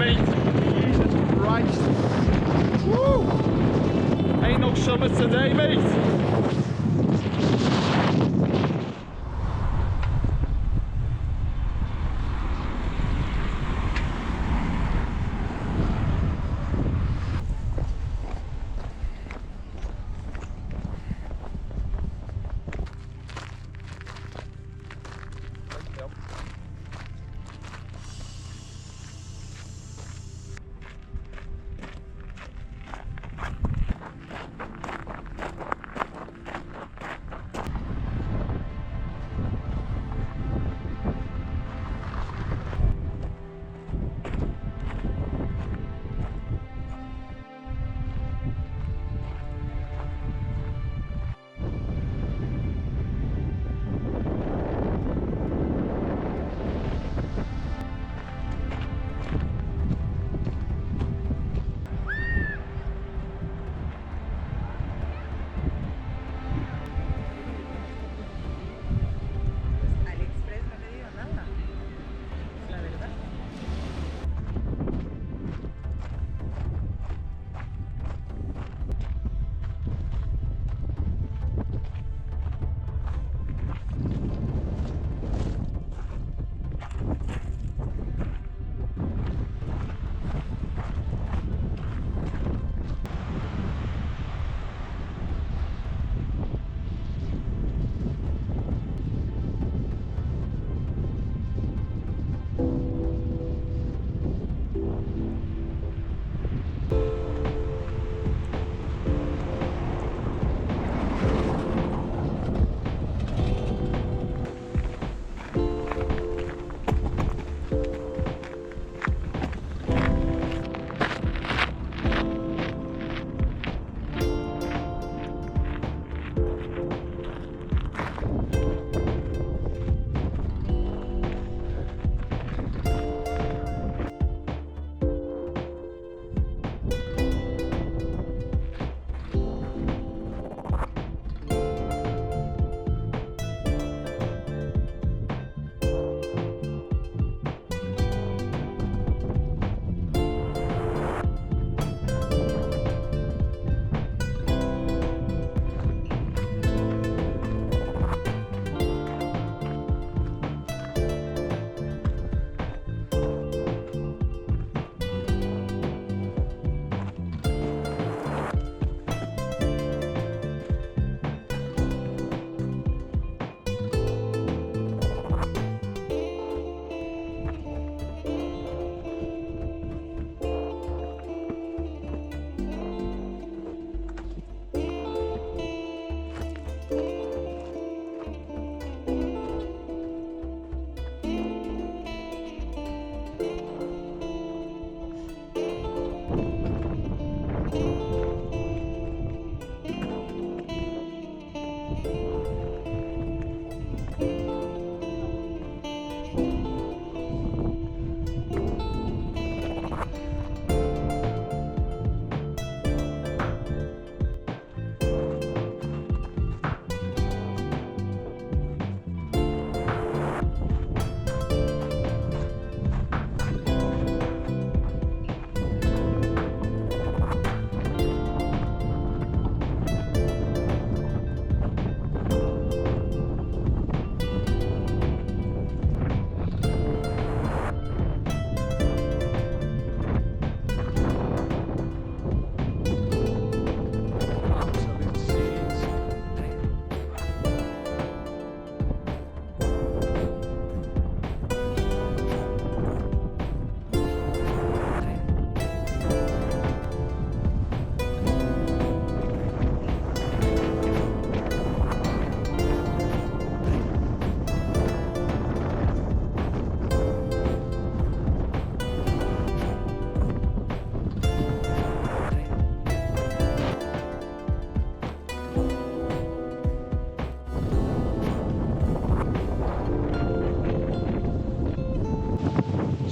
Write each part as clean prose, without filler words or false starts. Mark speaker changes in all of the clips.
Speaker 1: mate. Jesus Christ. Woo! Ain't no summer today, mate.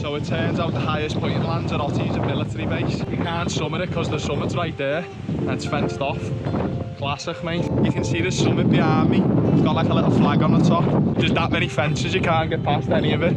Speaker 1: So it turns out the highest point in Lanzarote is a military base. You can't summit it because the summit's right there and it's fenced off. Classic, mate. You can see the summit behind me. It's got like a little flag on the top. There's that many fences, you can't get past any of it.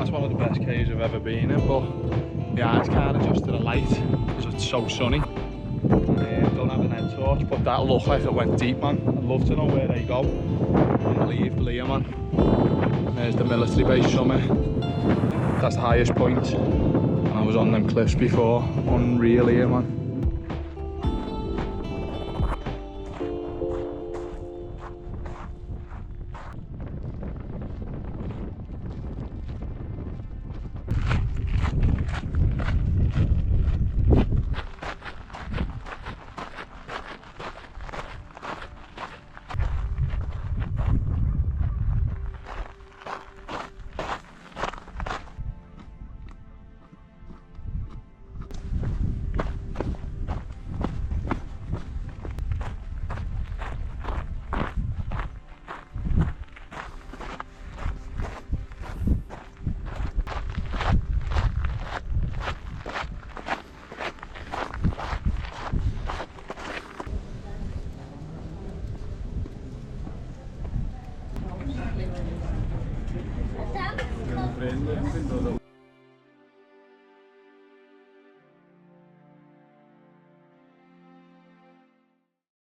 Speaker 1: that's one of the best caves I've ever been in, but yeah, it's kind of just to the light because it's so sunny. Don't have an head torch, but that looked like it went deep, man. I'd love to know where they go. And leave Blair, man. There's the military base summit. That's the highest point. And I was on them cliffs before. Unreal here, man. Prende,